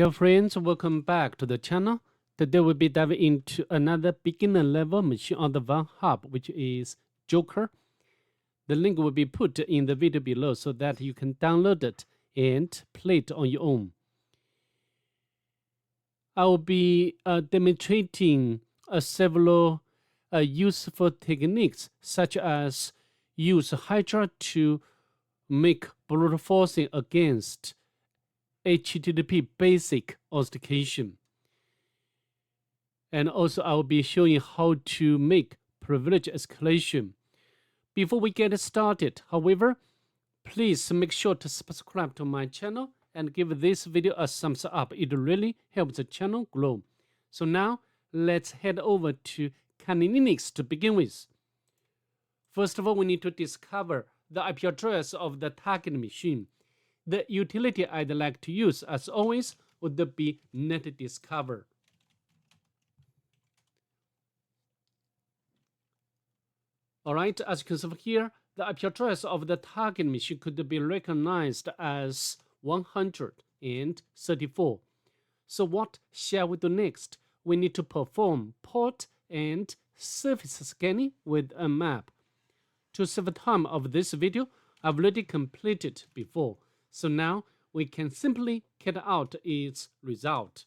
Dear friends, welcome back to the channel. Today we'll be diving into another beginner level machine on the VulnHub, which is Joker. The link will be put in the video below so that you can download it and play it on your own. I will be demonstrating several useful techniques, such as use Hydra to make brute forcing against HTTP basic authentication. And also I will be showing how to make privilege escalation. Before we get started, however, please make sure to subscribe to my channel and give this video a thumbs up. It really helps the channel grow. So now let's head over to Kali Linux to begin with. First of all, we need to discover the IP address of the target machine. The utility I'd like to use, as always, would be netdiscover. Alright, as you can see here, the IP address of the target machine could be recognized as 134. So what shall we do next? We need to perform port and surface scanning with a map. To save time of this video, I've already completed before. So now we can simply get out its result.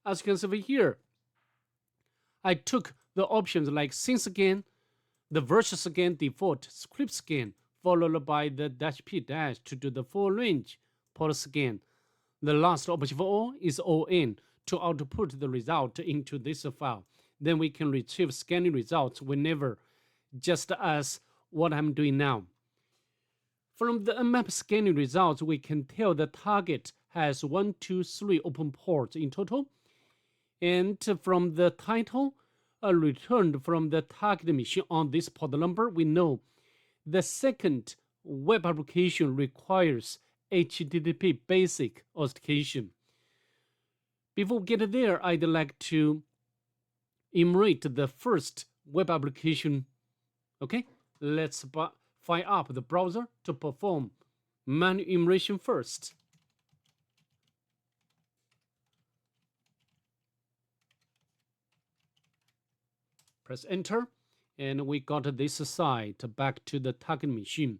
As you can see here, I took the options like scene scan, the virtual scan default script scan, followed by the -p- to do the full range port scan. The last option for all is ON to output the result into this file. Then we can retrieve scanning results whenever, just as what I'm doing now. From the map scanning results, we can tell the target has 1, 2, 3 open ports in total. And from the title returned from the target machine on this port number, we know the second web application requires HTTP basic authentication. Before we get there, I'd like to enumerate the first web application. Okay, let's fire up the browser to perform manual enumeration first. Press enter, and we got this site back to the target machine.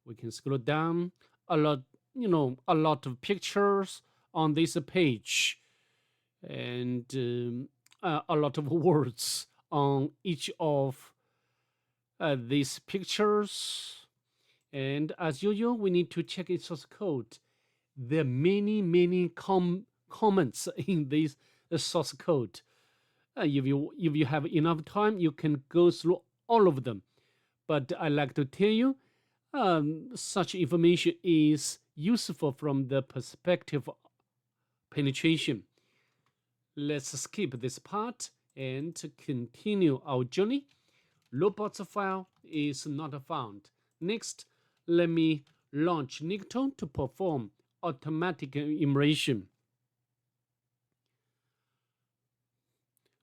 We can scroll down a lot, a lot of pictures on this page, and a lot of words on each of these pictures. And as usual, we need to check its source code. There are many comments in this source code. If you have enough time, you can go through all of them. But I like to tell you, such information is useful from the perspective of penetration. Let's skip this part and continue our journey. Robots file is not found. Next, let me launch Nicto to perform automatic enumeration.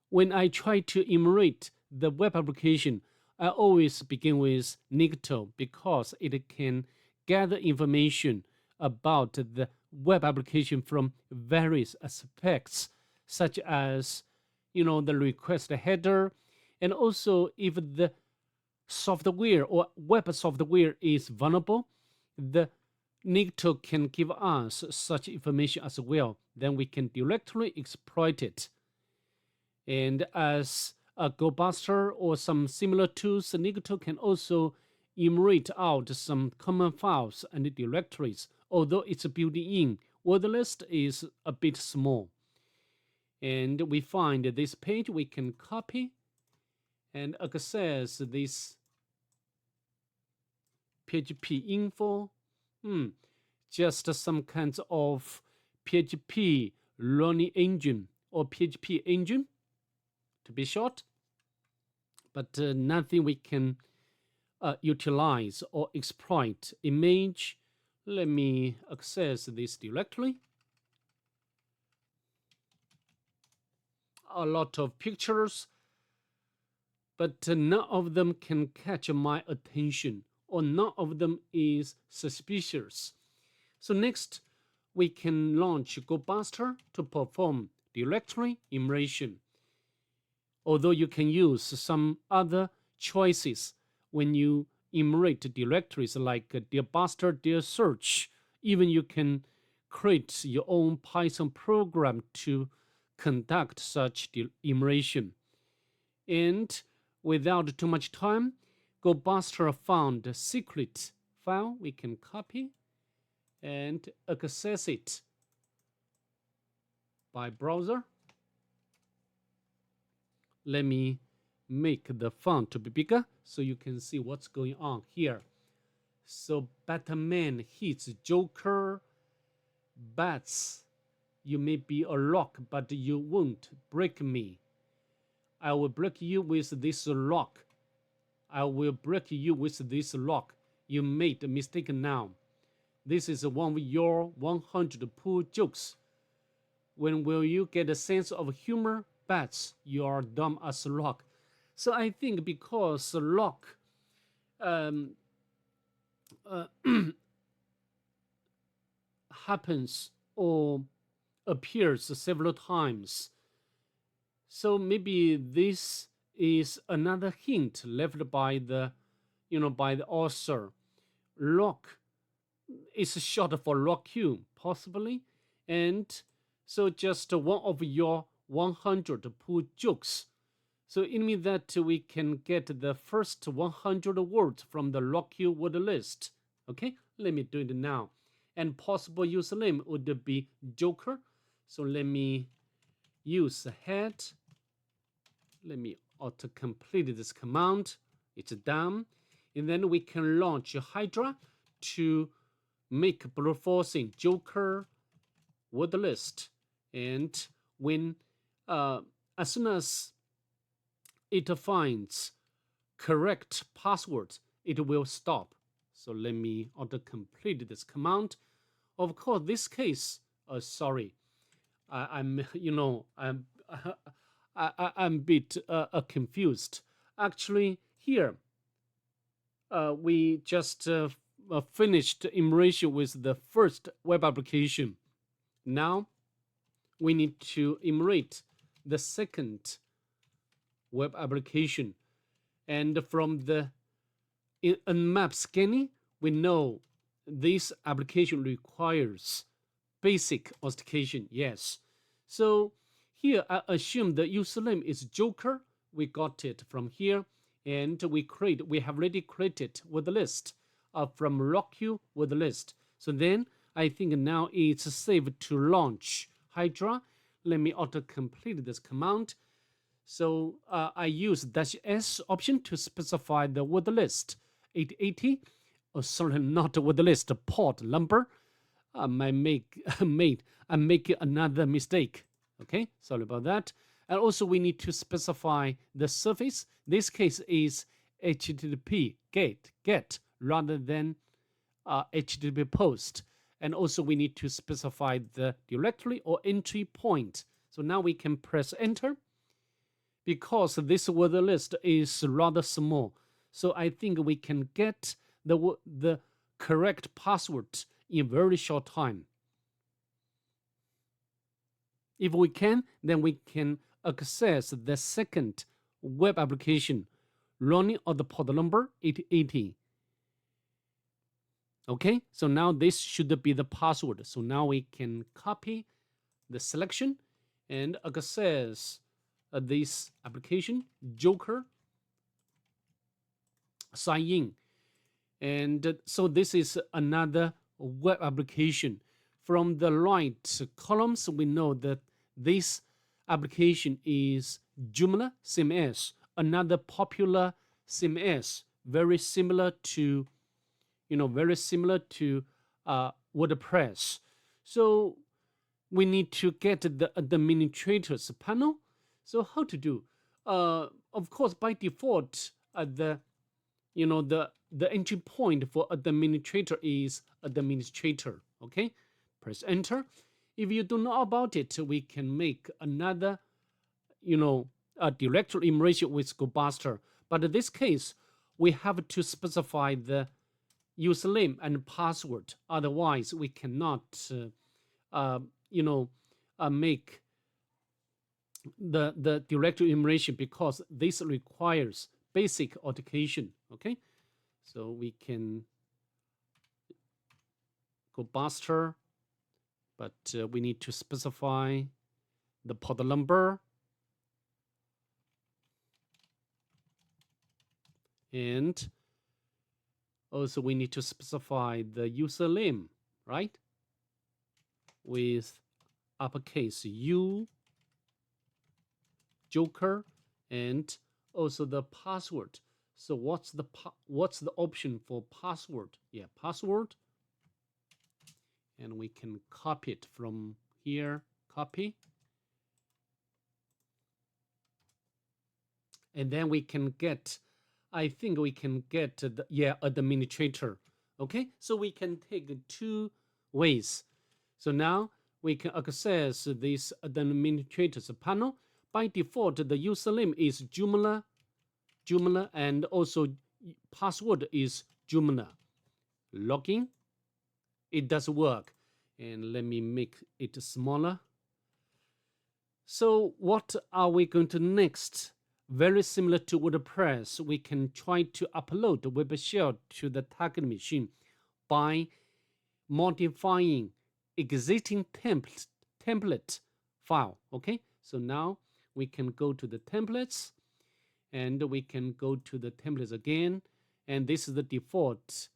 When I try to enumerate the web application, I always begin with Nicto because it can gather information about the web application from various aspects, such as, the request header, and also if the software or web software is vulnerable, the Nicto can give us such information as well. Then we can directly exploit it. And as a Gobuster or some similar tools, Nicto can also enumerate out some common files and directories. Although it's built in, wordlist is a bit small. And we find this page, we can copy and access this PHP info. Just some kinds of PHP learning engine or PHP engine, to be short, but nothing we can utilize or exploit. Image, let me access this directly. A lot of pictures, but none of them can catch my attention, or none of them is suspicious. So next, we can launch Gobuster to perform directory enumeration. Although you can use some other choices when you enumerate directories like Gobuster, search. Even you can create your own Python program to conduct such enumeration. And without too much time, Gobuster found a secret file we can copy and access it by browser. Let me make the font to be bigger so you can see what's going on here. So Batman hits Joker, bats. You may be a rock, but you won't break me. I will break you with this rock. I will break you with this rock. You made a mistake now. This is one of your 100 poor jokes. When will you get a sense of humor? Bats, you are dumb as a rock. So I think because rock happens or appears several times, so maybe this is another hint left by the, by the author. Rock is short for rock you, possibly, and so just one of your 100 poor jokes. So it means that we can get the first 100 words from the rock you word list. Okay, let me do it now. And possible username would be Joker. So let me use head. Let me auto-complete this command. It's done. And then we can launch Hydra to make brute forcing Joker word list. And when as soon as it finds correct password, it will stop. So let me auto-complete this command. Of course, this case, sorry, I'm a bit confused. Actually, here we just finished enumeration with the first web application. Now we need to enumerate the second web application. And from the map scanning, we know this application requires basic authentication. Yes. So here I assume the username is Joker. We got it from here, and we have already created word list from RockQ word list. So then I think now it's safe to launch Hydra. Let me auto-complete this command. So I use -s option to specify the word list 880. Oh, sorry, not word list, port number. I make another mistake. Okay, sorry about that. And also we need to specify the service. This case is HTTP get rather than HTTP post. And also we need to specify the directory or entry point. So now we can press enter. Because this word list is rather small, so I think we can get the correct password in very short time. If we can, then we can access the second web application running on the port number 880. Okay, so now this should be the password. So now we can copy the selection and access this application, Joker, sign in. And so this is another web application. From the right columns, we know that this application is Joomla CMS, another popular CMS, very similar to WordPress. So we need to get the administrators panel. So how to do? Of course, by default, the entry point for administrator is administrator. Okay, press enter. If you don't know about it, we can make another, a directory enumeration with Gobuster. But in this case, we have to specify the username and password. Otherwise, we cannot make the directory enumeration, because this requires basic authentication. Okay, so we can Gobuster, but we need to specify the port number, and also we need to specify the username, right, with uppercase U, Joker, and also the password. So what's the option for password? Yeah, password, and we can copy it from here. Copy, and then we can get, I think we can get the, yeah, administrator. Okay, so we can take 2 ways. So now we can access this administrators panel. By default, the username is Joomla, and also password is Joomla. Login, it does work. And let me make it smaller. So what are we going to next? Very similar to WordPress, we can try to upload the web shell to the target machine by modifying existing template file. Okay, so now we can go to the templates, and we can go to the templates again, and this is the default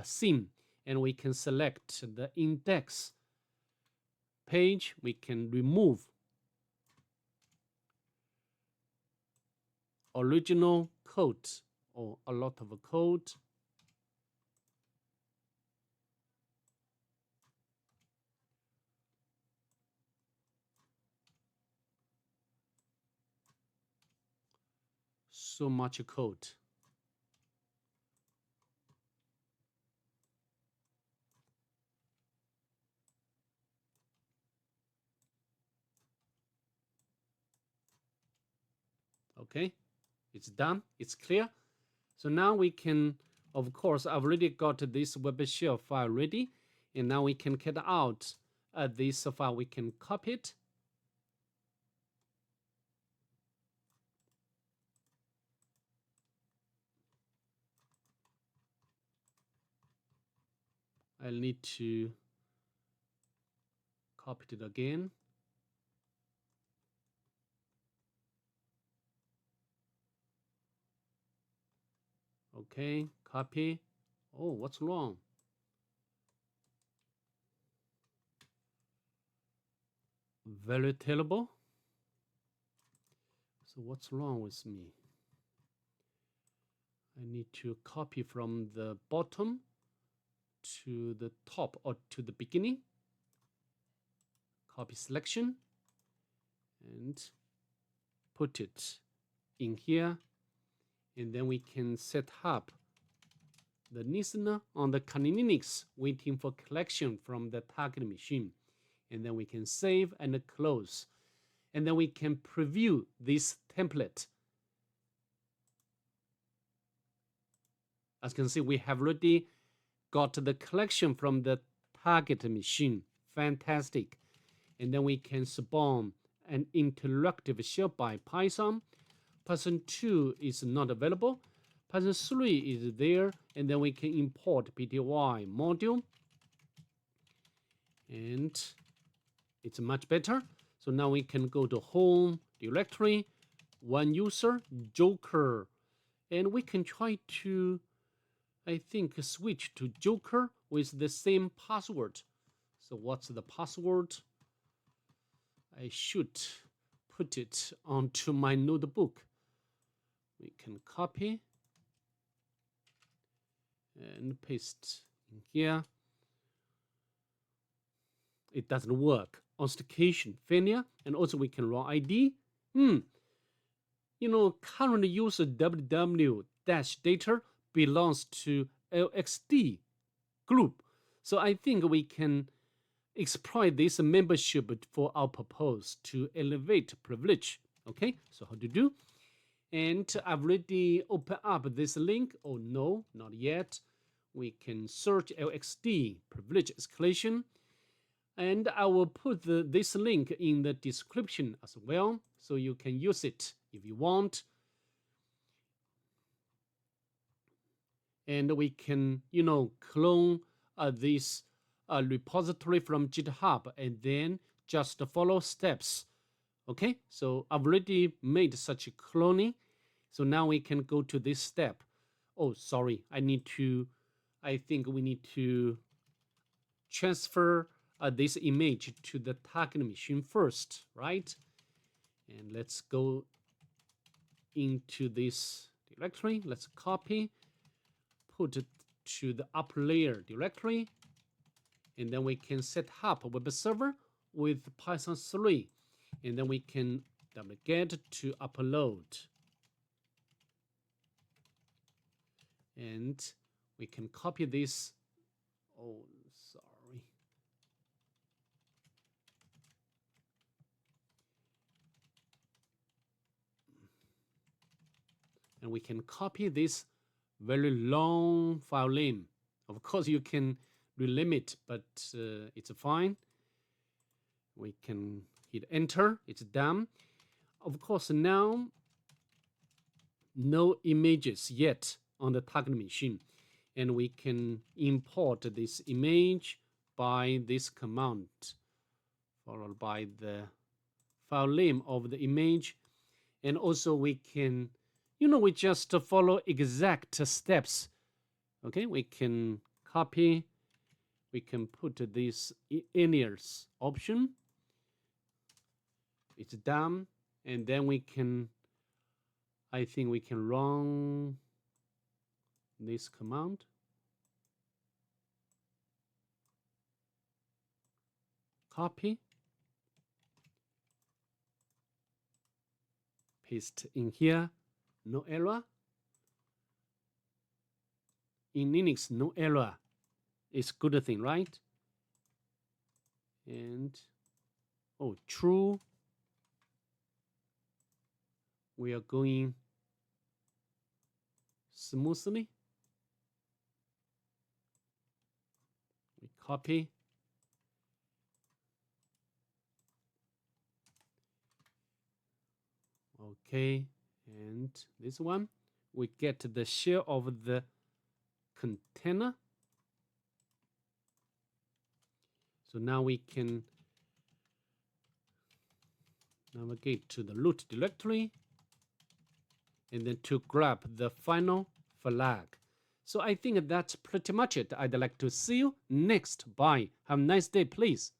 theme, and we can select the index page. We can remove original code or a lot of code. So much code. Okay, it's done, it's clear. So now we can, of course, I've already got this web shell file ready, and now we can get out this file. We can copy it, I'll need to copy it again. Okay, copy. Oh, what's wrong? Very terrible. So what's wrong with me? I need to copy from the bottom to the top, or to the beginning. Copy selection and put it in here, and then we can set up the listener on the Kali Linux, waiting for collection from the target machine, and then we can save and close, and then we can preview this template. As you can see, we have already got the collection from the target machine. Fantastic. And then we can spawn an interactive shell by Python. Person 2 is not available. Person 3 is there, and then we can import PTY module, and it's much better. So now we can go to home directory, one user, Joker, and we can try to, I think, switch to Joker with the same password. So what's the password? I should put it onto my notebook. We can copy and paste in here. It doesn't work. Authentication failure, and also we can run ID. Current user www-data belongs to LXD group. So I think we can exploit this membership for our purpose to elevate privilege. Okay, so how to do? And I've already opened up this link. Oh no, not yet. We can search LXD privilege escalation. And I will put this link in the description as well, so you can use it if you want. And we can, clone this repository from GitHub and then just follow steps. Okay, so I've already made such a cloning. So now we can go to this step. Oh, sorry, I think we need to transfer this image to the target machine first, right? And let's go into this directory. Let's copy, put it to the upper layer directory, and then we can set up a web server with Python 3, and then we can get to upload, and we can copy this. Oh, sorry. And we can copy this very long file name. Of course, you can relimit, but it's fine. We can hit enter. It's done. Of course, now no images yet on the target machine, and we can import this image by this command, followed by the file name of the image. And also we can, we just follow exact steps. Okay, we can copy, we can put this alias option. It's done, and then we can, I think we can run this command. Copy, paste in here, no error. In Linux, no error is good thing, right? And oh, true. We are going smoothly. We copy. Okay, and this one, we get the share of the container. So now we can navigate to the root directory and then to grab the final flag. So I think that's pretty much it. I'd like to see you next. Bye. Have a nice day, please.